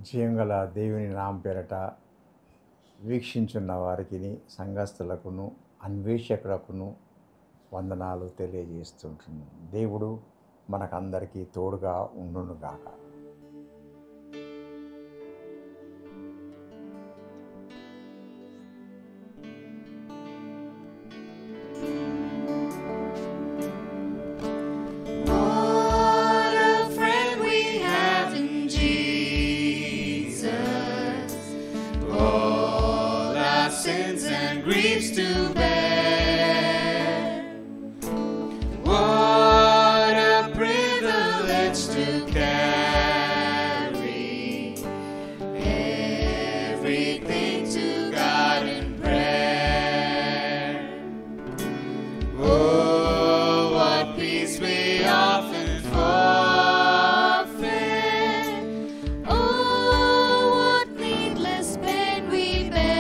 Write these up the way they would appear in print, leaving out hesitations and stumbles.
జీవంగల దేవుని నామ పేరట వీక్షించున్న వారికి సంఘస్థులకును అన్వేషకులకును వందనాలు తెలియజేస్తుంటున్నాను. దేవుడు మనకందరికీ తోడుగా ఉండునుగాక. Sins and griefs to bear. What a privilege to carry everything to God in prayer. Oh, what peace we often forfeit. Oh, what needless pain we bear.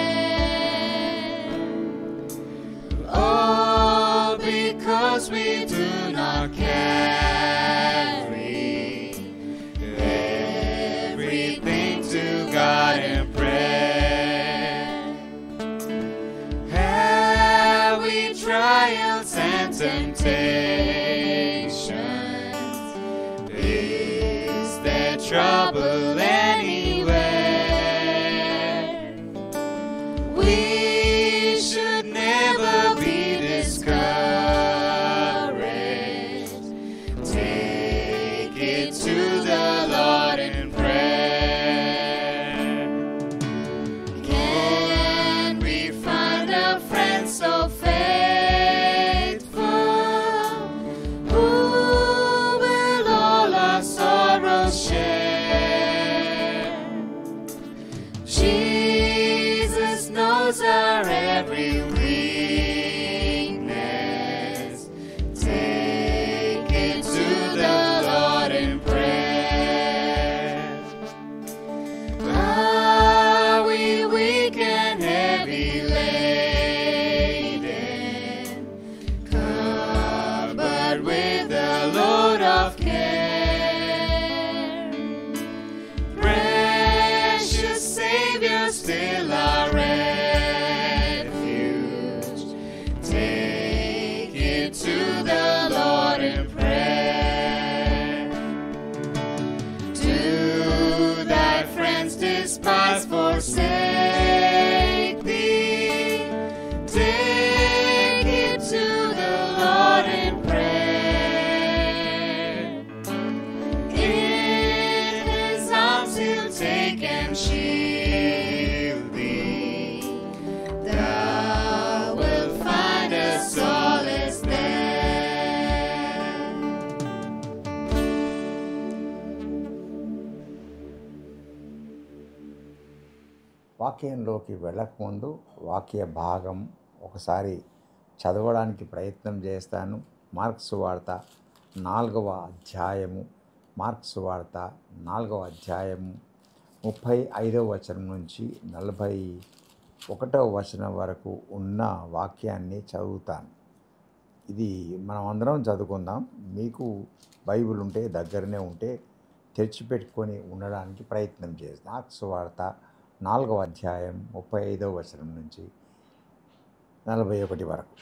All because we do not carry everything to God in prayer. Have we trials and temptations? Is there trouble anywhere? We should never be discouraged. Take it to the Lord in prayer. Can we find a friend so faithful, who will all our sorrows share? Jesus knows our every weakness. Take it to the Lord in prayer. Are we weak and heavy laden, covered with a load of care? Precious Savior, still our refuge. Take it to the Lord in prayer. Do thy friends despise, forsake thee? Take it to the Lord in prayer. In his arms he'll take and shield thee. Thou wilt find a solace there. వాక్యంలోకి వెళ్ళకముందు వాక్య భాగం ఒకసారి చదవడానికి ప్రయత్నం చేస్తాను. Marks సువార్త 4వ అధ్యాయము, మార్క్స్ సువార్త 4వ అధ్యాయము 35వ వచనం నుంచి 41వ వచనం వరకు ఉన్న వాక్యాన్ని చదువుతాను. ఇది మనం అందరం చదువుకుందాం. మీకు బైబిల్ ఉంటే దగ్గరనే ఉంటే తెరిచిపెట్టుకొని ఉండడానికి ప్రయత్నం చేస్తాం. మార్క్స్ సువార్త 4వ అధ్యాయం 35వ వచనం నుంచి 41 వరకు.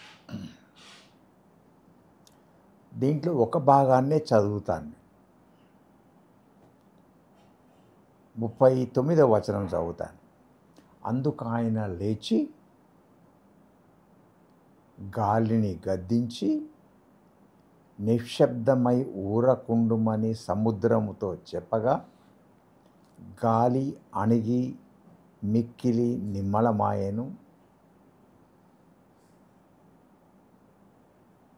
దీంట్లో ఒక భాగాన్నే చదువుతాను. 39వ వచనం చదువుతాను. అందుకు ఆయన లేచి గాలిని గద్దించి నిశ్శబ్దమై ఊరకుండుమని సముద్రముతో చెప్పగా గాలి అణిగి మిక్కిలి నిమ్మళమాయెను.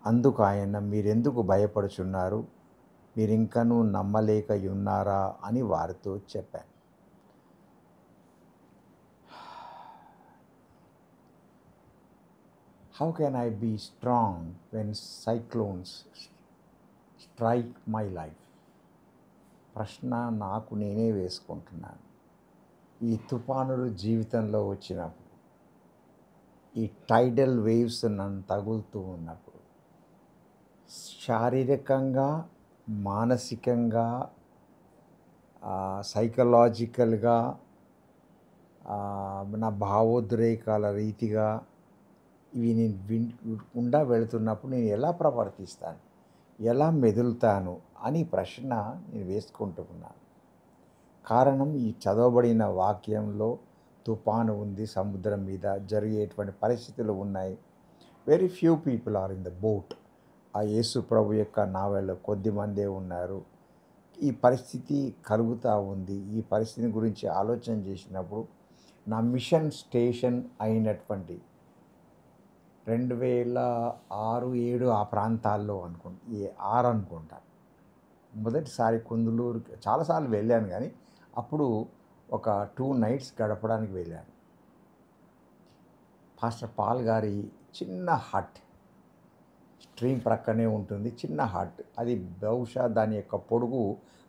అందుకు ఆయన, మీరెందుకు భయపడుచున్నారు? మీరింకనూ నమ్మలేకయున్నారా అని వారితో చెప్పాను. How can I be strong when cyclones strike my life? ప్రశ్న నాకు నేనే వేసుకుంటున్నాను. ఈ తుఫానులు జీవితంలో వచ్చినప్పుడు, ఈ టైడల్ వేవ్స్ నన్ను తగులుతూ ఉన్నప్పుడు, శారీరకంగా మానసికంగా సైకలాజికల్గా నా భావోద్రేకాల రీతిగా ఇవి నేను గుండా వెళుతున్నప్పుడు నేను ఎలా ప్రవర్తిస్తాను, ఎలా మెదులుతాను అని ప్రశ్న నేను వేసుకుంటూ ఉన్నాను. కారణం ఈ చదవబడిన వాక్యంలో తుఫాను ఉంది, సముద్రం మీద జరిగేటువంటి పరిస్థితులు ఉన్నాయి. Very few people are in the boat. ఆ యేసు ప్రభు యొక్క నావెల్లో కొద్దిమందే ఉన్నారు. ఈ పరిస్థితి కలుగుతూ ఉంది. ఈ పరిస్థితి గురించి ఆలోచన చేసినప్పుడు నా మిషన్ స్టేషన్ అయినటువంటి 2006-7 ఆ ప్రాంతాల్లో అనుకుంటా మొదటిసారి కుందులూరుకి చాలాసార్లు వెళ్ళాను, కానీ అప్పుడు ఒక 2 nights గడపడానికి వెళ్ళాను. పాస్టర్ పాల్ గారి చిన్న హట్, స్ట్రీమ్ ప్రక్కనే ఉంటుంది, చిన్న హట్. అది బహుశా దాని యొక్క పొడుగు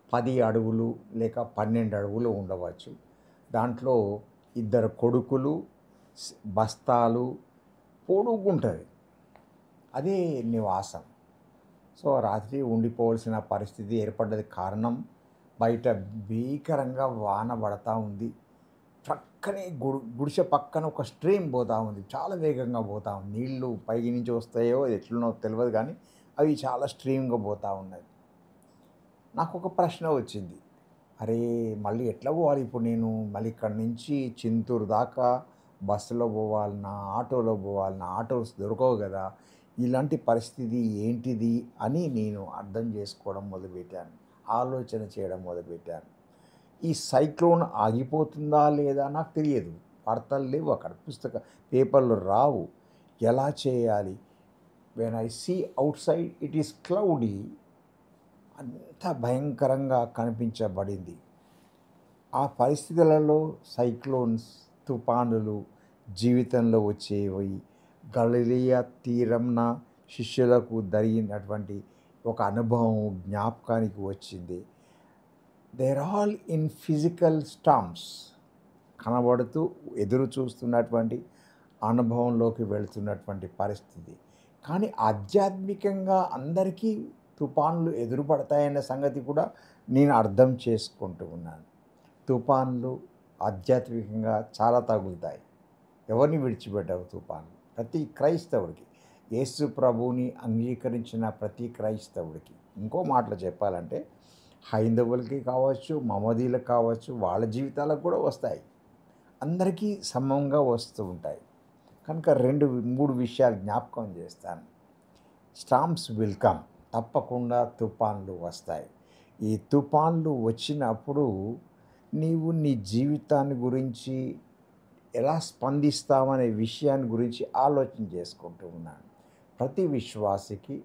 10 అడుగులు లేక 12 అడుగులు ఉండవచ్చు. దాంట్లో 2 కొడుకులు, బస్తాలు, పొడుగుంటుంది. అదే నివాసం. సో రాత్రి ఉండిపోవాల్సిన పరిస్థితి ఏర్పడ్డది. కారణం బయట భీకరంగా వాన పడతా ఉంది. పక్కనే గుడిసె పక్కన ఒక స్ట్రీమ్ పోతూ ఉంది, చాలా వేగంగా పోతూ ఉంది. నీళ్లు పైకి నుంచి వస్తాయో ఎట్లనో తెలియదు, కానీ అవి చాలా స్ట్రీమ్గా పోతూ ఉన్నాయి. నాకు ఒక ప్రశ్న వచ్చింది, అరే మళ్ళీ ఎట్లా పోవాలి ఇప్పుడు నేను? మళ్ళీ ఇక్కడి నుంచి చింతూరు దాకా బస్సులో పోవాలన్నా, ఆటోలో పోవాలన్నా, ఆటోస్ దొరకవు కదా, ఇలాంటి పరిస్థితి ఏంటిది అని నేను అర్థం చేసుకోవడం మొదలుపెట్టాను, ఆలోచన చేయడం మొదలుపెట్టాను. ఈ సైక్లోన్ ఆగిపోతుందా లేదా నాకు తెలియదు. వార్తలు లేవు, అక్కడ పేపర్లు రావు. ఎలా చేయాలి? When I see out side it is cloudy. అంత భయంకరంగా కనిపించబడింది. ఆ పరిస్థితులలో సైక్లోన్స్, తుఫానులు జీవితంలో వచ్చేవి. గలిలయ తీరంన శిష్యులకు జరిగినటువంటి ఒక అనుభవం జ్ఞాపకానికి వచ్చింది. They're all in physical storms, కనబడుతూ ఎదురు చూస్తున్నటువంటి అనుభవంలోకి వెళుతున్నటువంటి పరిస్థితి. కానీ ఆధ్యాత్మికంగా అందరికీ తుఫాన్లు ఎదురుపడతాయన్న సంగతి కూడా నేను అర్థం చేసుకుంటూ ఉన్నాను. తుఫాన్లు ఆధ్యాత్మికంగా చాలా తగులుతాయి. ఎవరిని విడిచిపెట్టవు తుఫాన్లు. ప్రతి క్రైస్తవుడికి, యేసు ప్రభువుని అంగీకరించిన ప్రతి క్రైస్తవుడికి, ఇంకో మాటలు చెప్పాలంటే హైందవులకి కావచ్చు, మమదీలకు కావచ్చు, వాళ్ళ జీవితాలకు కూడా వస్తాయి. అందరికీ సమంగా వస్తూ ఉంటాయి. కనుక 2-3 విషయాలు జ్ఞాపకం చేస్తాను. స్టామ్స్ విల్ కమ్, తప్పకుండా తుఫాన్లు వస్తాయి. ఈ తుఫాన్లు వచ్చినప్పుడు నీవు నీ జీవితాన్ని గురించి ఎలా స్పందిస్తామనే విషయాన్ని గురించి ఆలోచన చేసుకుంటూ ఉన్నాను. ప్రతి విశ్వాసికి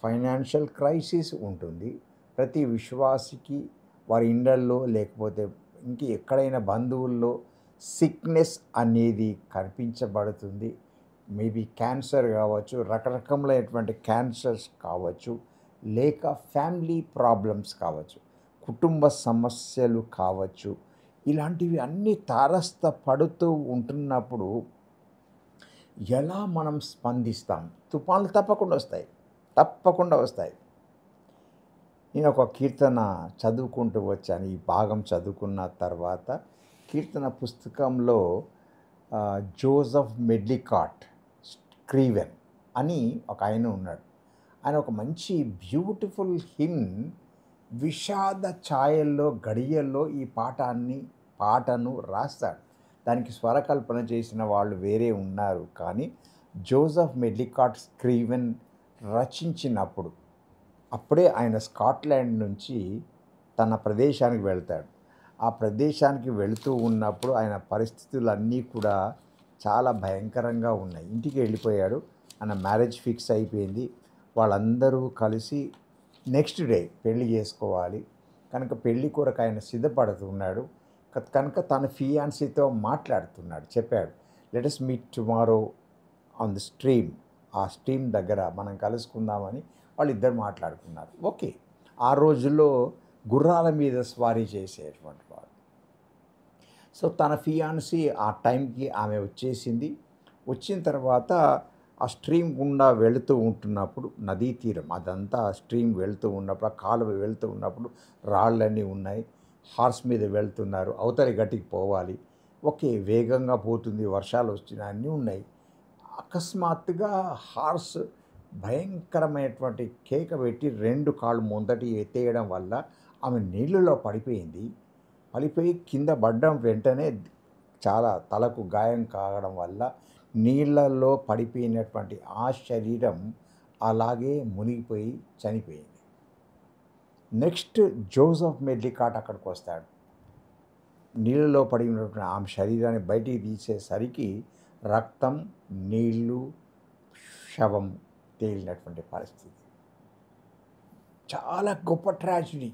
ఫైనాన్షియల్ క్రైసిస్ ఉంటుంది. ప్రతి విశ్వాసికి వారి ఇండ్లల్లో లేకపోతే ఎక్కడైనా బంధువుల్లో సిక్నెస్ అనేది కనిపించబడుతుంది. మేబీ క్యాన్సర్ కావచ్చు, రకరకములైనటువంటి క్యాన్సర్స్ కావచ్చు, లేక ఫ్యామిలీ ప్రాబ్లమ్స్ కావచ్చు, కుటుంబ సమస్యలు కావచ్చు. ఇలాంటివి అన్నీ తారస్థపడుతూ ఉంటున్నప్పుడు ఎలా మనం స్పందిస్తాం? తుఫాన్లు తప్పకుండా వస్తాయి. నేను ఒక కీర్తన చదువుకుంటూ వచ్చాను. ఈ భాగం చదువుకున్న తర్వాత కీర్తన పుస్తకంలో జోసెఫ్ మెడ్లికాట్ స్క్రీవెన్ అని ఒక ఆయన ఉన్నాడు. ఆయన ఒక మంచి బ్యూటిఫుల్ హిమ్, విషాద ఛాయల్లో గడియల్లో ఈ పాటను రాస్తాడు. దానికి స్వరకల్పన చేసిన వాళ్ళు వేరే ఉన్నారు, కానీ జోసెఫ్ మెడ్లికాట్ స్క్రీవెన్ రచించినప్పుడు అప్పుడే ఆయన స్కాట్లాండ్ నుంచి తన ప్రదేశానికి వెళ్తాడు. ఆ ప్రదేశానికి వెళుతూ ఉన్నప్పుడు ఆయన పరిస్థితులన్నీ కూడా చాలా భయంకరంగా ఉన్నాయి. ఇంటికి వెళ్ళిపోయాడు. ఆయన మ్యారేజ్ ఫిక్స్ అయిపోయింది. వాళ్ళందరూ కలిసి నెక్స్ట్ డే పెళ్లి చేసుకోవాలి కనుక పెళ్లి కొరకు ఆయన సిద్ధపడుతున్నాడు. కనుక తన ఫియాన్సీతో మాట్లాడుతున్నాడు. చెప్పాడు, let us meet tomorrow on the stream. ఆ స్ట్రీమ్ దగ్గర మనం కలుసుకుందామని వాళ్ళిద్దరు మాట్లాడుకున్నారు. ఓకే, ఆ రోజుల్లో గుర్రాల మీద స్వారీ చేసేటువంటి వాడు. సో తన ఫియాన్సీ ఆ టైంకి ఆమె వచ్చేసింది. వచ్చిన తర్వాత ఆ స్ట్రీమ్ గుండా వెళుతూ ఉంటున్నప్పుడు, నదీ తీరం అదంతా స్ట్రీమ్ వెళుతూ ఉన్నప్పుడు, ఆ కాలువ వెళుతూ ఉన్నప్పుడు రాళ్ళన్నీ ఉన్నాయి. హార్స్ మీద వెళ్తున్నారు, అవతలి గట్టికి పోవాలి, ఓకే వేగంగా పోతుంది, వర్షాలు వస్తున్నాయి, అన్నీ ఉన్నాయి. అకస్మాత్తుగా హార్స్ భయంకరమైనటువంటి కేక పెట్టి 2 కాళ్ళు ముందటి ఎత్తేయడం వల్ల ఆమె నీళ్ళలో పడిపోయింది. పడిపోయి కింద పడ్డం వెంటనే చాలా తలకు గాయం కావడం వల్ల నీళ్ళల్లో పడిపోయినటువంటి ఆ శరీరం అలాగే మునిగిపోయి చనిపోయింది. నెక్స్ట్ జోసెఫ్ మెడ్లికాట్ అక్కడికి వస్తాడు. నీళ్ళలో పడి ఉన్నటువంటి ఆమె శరీరాన్ని బయటికి తీసేసరికి రక్తం, నీళ్ళు, శవం తేలినటువంటి పరిస్థితి. చాలా గొప్ప ట్రాజడీ.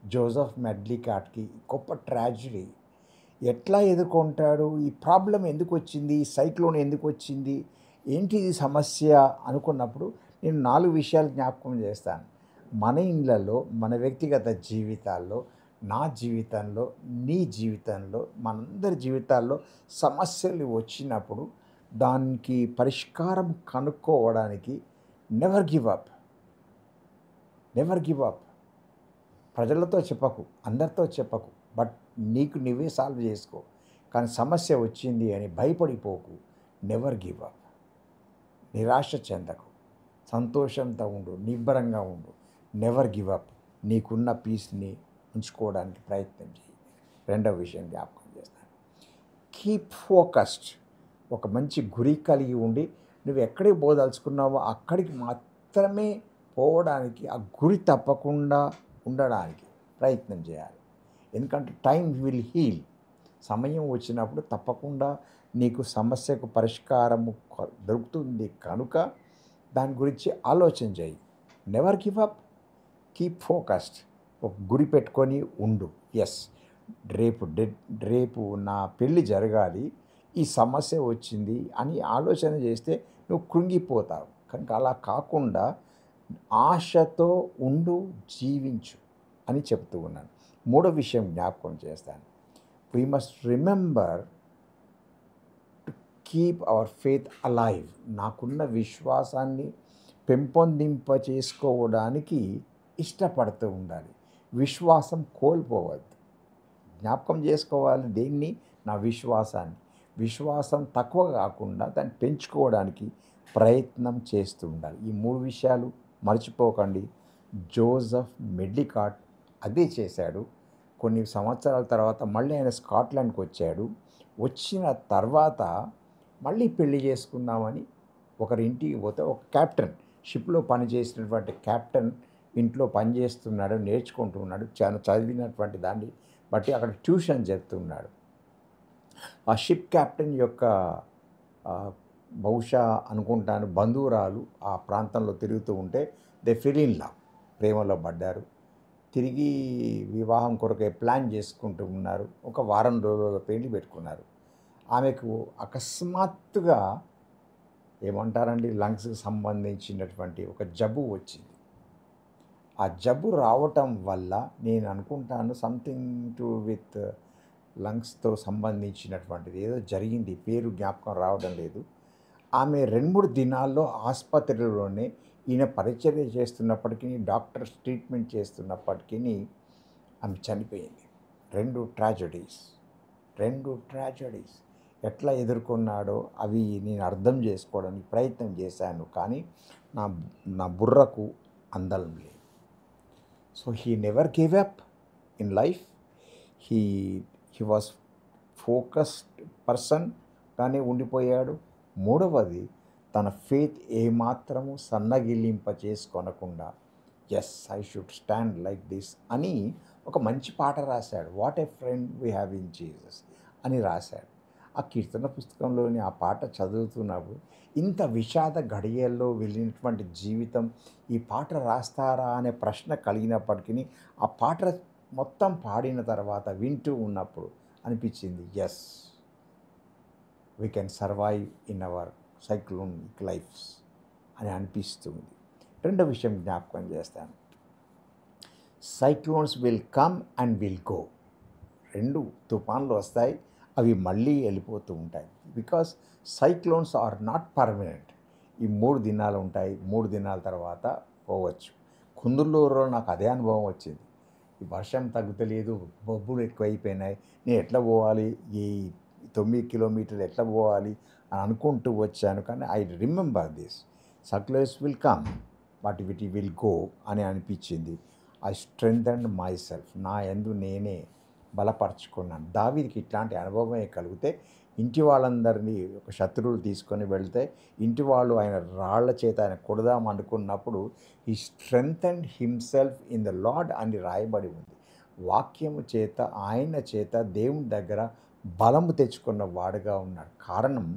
జోసెఫ్ మెడ్లికాట్కి గొప్ప ట్రాజడీ. ఎట్లా ఎదుర్కొంటాడు, ఈ ప్రాబ్లం ఎందుకు వచ్చింది, ఈ సైక్లోన్ ఎందుకు వచ్చింది, ఏంటి ఇది సమస్య అనుకున్నప్పుడు నేను 4 విషయాలు జ్ఞాపకం చేస్తాను. మన ఇళ్ళల్లో, మన వ్యక్తిగత జీవితాల్లో, నా జీవితంలో, నీ జీవితంలో, మనందరి జీవితాల్లో సమస్యలు వచ్చినప్పుడు దానికి పరిష్కారం కనుక్కోవడానికి never give up. Never give up. ప్రజలతో చెప్పకు, అందరితో చెప్పకు, బట్ నీకు నువ్వే సాల్వ్ చేసుకో. కానీ సమస్య వచ్చింది అని భయపడిపోకు. Never give up. నిరాశ చెందకు, సంతోషంతో ఉండు, నిబ్బరంగా ఉండు. Never give up. నీకున్న పీస్ని ఉంచుకోవడానికి ప్రయత్నం చేయి. రెండవ విషయం జ్ఞాపకం చేస్తాను, కీప్ ఫోకస్డ్. ఒక మంచి గురి కలిగి ఉండి నువ్వు ఎక్కడికి పోదలుచుకున్నావో అక్కడికి మాత్రమే పోవడానికి, ఆ గురి తప్పకుండా ఉండడానికి ప్రయత్నం చేయాలి. ఎందుకంటే టైం విల్ హీల్. సమయం వచ్చినప్పుడు తప్పకుండా నీకు సమస్యకు పరిష్కారము దొరుకుతుంది కనుక దాని గురించి ఆలోచన చేయి. Never give up, keep focused. ఒక గురి పెట్టుకొని ఉండు. ఎస్, రేపు నా పెళ్ళి జరగాలి, ఈ సమస్య వచ్చింది అని ఆలోచన చేస్తే నువ్వు కృంగిపోతావు. కనుక అలా కాకుండా ఆశతో ఉండు, జీవించు అని చెప్తూ ఉన్నాను. మూడో విషయం జ్ఞాపకం చేస్తాను, we must remember to keep our faith alive. నాకున్న విశ్వాసాన్ని పెంపొందింప చేసుకోవడానికి ఇష్టపడుతూ ఉండాలి. విశ్వాసం కోల్పోవద్దు. జ్ఞాపకం చేసుకోవాలి దేన్ని, నా విశ్వాసాన్ని. విశ్వాసం తక్కువ కాకుండా దాన్ని పెంచుకోవడానికి ప్రయత్నం చేస్తూ ఉండాలి. ఈ 3 విషయాలు మర్చిపోకండి. జోసెఫ్ మెడ్లికాట్ అదే చేశాడు. కొన్ని సంవత్సరాల తర్వాత మళ్ళీ ఆయన స్కాట్లాండ్కి వచ్చాడు. వచ్చిన తర్వాత మళ్ళీ పెళ్లి చేసుకుందామని ఒకరింటికి పోతే ఒక కెప్టెన్, షిప్లో పనిచేసినటువంటి కెప్టెన్ ఇంట్లో పనిచేస్తున్నాడు, నేర్చుకుంటున్నాడు, చాలా చదివినటువంటి దాన్ని బట్టి అక్కడ ట్యూషన్ చెప్తున్నాడు. ఆ షిప్ కెప్టెన్ యొక్క బహుశా అనుకుంటాను బంధువురాలు ఆ ప్రాంతంలో తిరుగుతూ ఉంటే దే ఫెల్ ఇన్ లవ్, ప్రేమలో పడ్డారు. తిరిగి వివాహం కొరకే ప్లాన్ చేసుకుంటూ ఉన్నారు. ఒక వారం రోజుల పెళ్లి పెట్టుకున్నారు. ఆమెకు అకస్మాత్తుగా ఏమంటారండి, లంగ్స్కి సంబంధించినటువంటి ఒక జబ్బు వచ్చింది. ఆ జబ్బు రావటం వల్ల నేను అనుకుంటాను సంథింగ్ టు విత్ లంగ్స్తో సంబంధించినటువంటిది ఏదో జరిగింది, పేరు జ్ఞాపకం రావడం లేదు. ఆమె 2-3 దినాల్లో ఆసుపత్రిలోనే ఈయన పరిచర్య చేస్తున్నప్పటికీ, డాక్టర్స్ ట్రీట్మెంట్ చేస్తున్నప్పటికీ ఆమె చనిపోయింది. 2 ట్రాజడీస్ ఎట్లా ఎదుర్కొన్నాడో అవి నేను అర్థం చేసుకోవడానికి ప్రయత్నం చేశాను, కానీ నా బుర్రకు అందలం లేదు. So he never give up in life. He was focused person గానే ఉండిపోయాడు. మూడవది, తన ఫెయిత్ ఏమాత్రము సన్నగిల్లింప చేసుకొనకుండా as I should stand like this అని ఒక మంచి పాట రాశాడు. What a friend we have in Jesus అని రాశాడు. ఆ కీర్తన పుస్తకంలోని ఆ పాట చదువుతున్నప్పుడు ఇంత విషాద గడియల్లో వెళ్ళినటువంటి జీవితం ఈ పాట రాస్తారా అనే ప్రశ్న కలిగినప్పటికీ ఆ పాట మొత్తం పాడిన తర్వాత వింటూ ఉన్నప్పుడు అనిపించింది, yes we can survive in our cyclonic lifes అని అనిపిస్తుంది. రెండో విషయం జ్ఞాపకం చేస్తాను, cyclones will come and will go. 2 తుఫాన్లు వస్తాయి, అవి మళ్ళీ వెళ్ళిపోతూ ఉంటాయి. Because cyclones are not permanent. ఈ 3 దినాలు ఉంటాయి, 3 దినాల తర్వాత పోవచ్చు. కుందులూరులో నాకు అదే అనుభవం వచ్చింది. ఈ వర్షం తగ్గుతలేదు, బొబ్బులు ఎక్కువైపోయినాయి, నేను ఎట్లా పోవాలి, ఈ 9 కిలోమీటర్లు ఎట్లా పోవాలి అని అనుకుంటూ వచ్చాను. కానీ I remember this, success will come but it will go అని అనిపించింది. ఐ స్ట్రెంథన్డ్ మై సెల్ఫ్, నా యందు నేనే బలపరుచుకున్నాను. దావీదుకి ఇట్లాంటి అనుభవమే కలిగితే ఇంటి వాళ్ళందరినీ ఒక శత్రువులు తీసుకొని వెళ్తే ఇంటి వాళ్ళు ఆయన రాళ్ల చేత ఆయన కొడదాం అనుకున్నప్పుడు ఈ స్ట్రెంథన్డ్ హిమ్సెల్ఫ్ ఇన్ ద లార్డ్ అని రాయబడి ఉంది. వాక్యము చేత ఆయన చేత దేవుని దగ్గర బలము తెచ్చుకున్న వాడుగా ఉన్నాడు. కారణం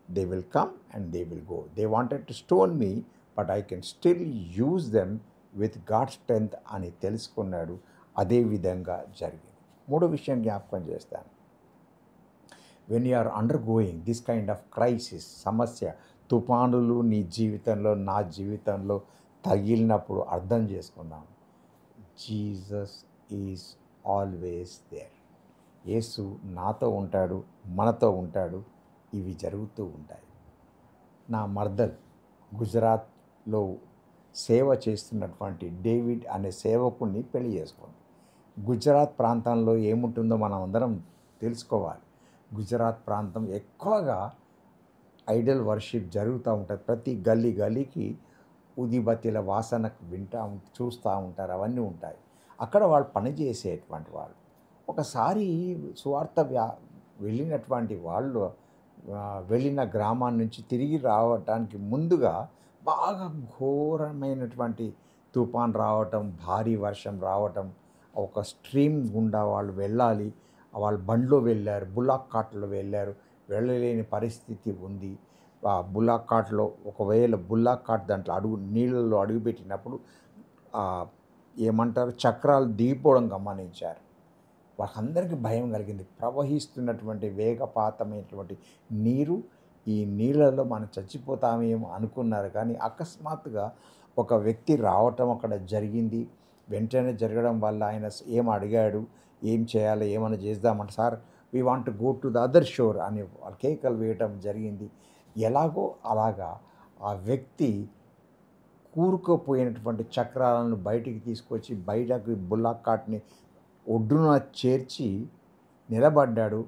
they will come and they will go. They wanted to stone me but I can still use them with God strength అని తెలుసుకున్నాడు. అదే విధంగా జరిగింది. మూడో విషయం జ్ఞాపకం చేస్తాను. When you are under going this kind of crisis, సమస్య, తుఫానులు నీ జీవితంలో నా జీవితంలో తగిలినప్పుడు అర్థం చేసుకుందాం, Jesus is always there. Yesu నాతో ఉంటాడు, మనతో ఉంటాడు. ఇవి జరుగుతూ ఉంటాయి. నా మర్దల్ గుజరాత్లో సేవ చేస్తున్నటువంటి డేవిడ్ అనే సేవకుడిని పెళ్లి చేసుకుంది. గుజరాత్ ప్రాంతంలో ఏముంటుందో మనం అందరం తెలుసుకోవాలి. గుజరాత్ ప్రాంతం ఎక్కువగా ఐడల్ వర్షిప్ జరుగుతూ ఉంటుంది. ప్రతి గల్లీకి ఉదిబత్తిల వాసనకు చూస్తూ ఉంటారు, అవన్నీ ఉంటాయి. అక్కడ వాళ్ళు పనిచేసేటువంటి వాళ్ళు. ఒకసారి సువార్త వెళ్ళినటువంటి వాళ్ళు వెళ్ళిన గ్రామాన్ని నుంచి తిరిగి రావటానికి ముందుగా బాగా ఘోరమైనటువంటి తుఫాన్ రావటం, భారీ వర్షం రావటం, ఒక స్ట్రీమ్ గుండా వాళ్ళు వెళ్ళాలి. వాళ్ళు బండ్లో వెళ్ళారు, బుల్లాక్ కార్ట్లో వెళ్ళారు. వెళ్ళలేని పరిస్థితి ఉంది. ఆ బుల్లాక్ కార్ట్లో ఒకవేళ బుల్లాక్ కార్ట్ దాంట్లో నీళ్ళల్లో అడుగుపెట్టినప్పుడు ఏమంటారు, చక్రాలు దిగిపోవడం గమనించారు. వాళ్ళందరికీ భయం కలిగింది. ప్రవహిస్తున్నటువంటి వేగపాతమైనటువంటి నీరు, ఈ నీళ్ళలో మనం చచ్చిపోతామేమో అనుకున్నారు. కానీ అకస్మాత్తుగా ఒక వ్యక్తి రావటం అక్కడ జరిగింది. వెంటనే జరగడం వల్ల ఆయన ఏం అడిగాడు, ఏం చేయాలి, ఏమైనా చేద్దామంటే, sir we want to go to the other shore అని కేకలు వేయటం జరిగింది. ఎలాగో అలాగా ఆ వ్యక్తి కూరుకుపోయినటువంటి చక్రాలను బయటికి తీసుకొచ్చి బయటకు బుల్లాక్ కార్ట్ని ఒడ్డున చేర్చి నిలబడ్డాడు.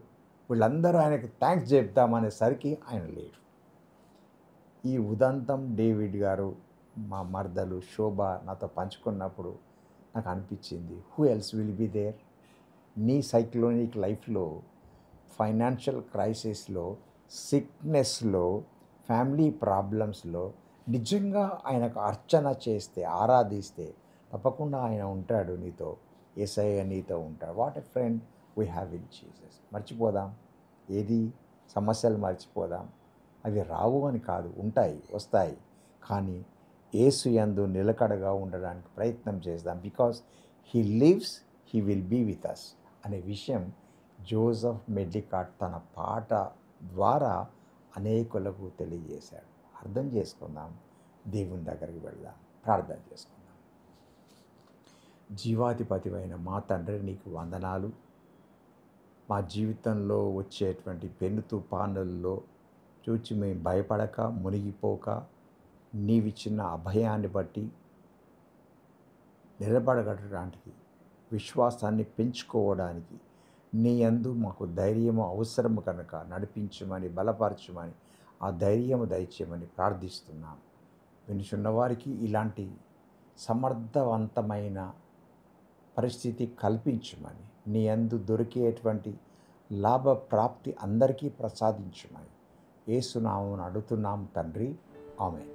వీళ్ళందరూ ఆయనకు థ్యాంక్స్ చెప్తామనేసరికి ఆయన లేడు. ఈ ఉదంతం డేవిడ్ గారు, మా మర్దలు శోభ నాతో పంచుకున్నప్పుడు నాకు అనిపించింది, who else will be there? నీ సైక్లోనిక్ లైఫ్లో, ఫైనాన్షియల్ క్రైసిస్లో, సిక్నెస్లో, ఫ్యామిలీ ప్రాబ్లమ్స్లో నిజంగా ఆయనకు అర్చన చేస్తే, ఆరాధిస్తే తప్పకుండా ఆయన ఉంటాడు నీతో. యేసయ్య నీతో ఉంటాడు. What a friend we have in Jesus. మర్చిపోదాం, ఏది సమస్యలు మర్చిపోదాం. అవి రావు అని కాదు, ఉంటాయి, వస్తాయి. కానీ యేసు యందు నిలకడగా ఉండడానికి ప్రయత్నం చేద్దాం. Because he lives, he will be with us అనే విషయం జోసెఫ్ మెడ్లికాట్ తన పాట ద్వారా అనేకులకు తెలియజేశాడు. అర్థం చేసుకుందాం, దేవుని దగ్గరికి వెళ్దాం, ప్రార్థన చేసుకుందాం. జీవాధిపతివైన మా తండ్రి, నీకు వందనాలు. మా జీవితంలో వచ్చేటువంటి పెను తుఫానుల్లో చూచి మేము భయపడక, మునిగిపోక, నీవిచ్చిన అభయాన్ని బట్టి నిలబడగడానికి, విశ్వాసాన్ని పెంచుకోవడానికి నీ యందు మాకు ధైర్యము అవసరము కనుక నడిపించమని, బలపరచమని, ఆ ధైర్యము దయచేయమని ప్రార్థిస్తున్నాం. వినుచున్న వారికి ఇలాంటి సమర్థవంతమైన పరిస్థితి కల్పించమని, నీ యందు దొరికేటువంటి లాభప్రాప్తి అందరికీ ప్రసాదించమని యేసు నామమున అడుగుతున్నాం తండ్రి. ఆమేన్.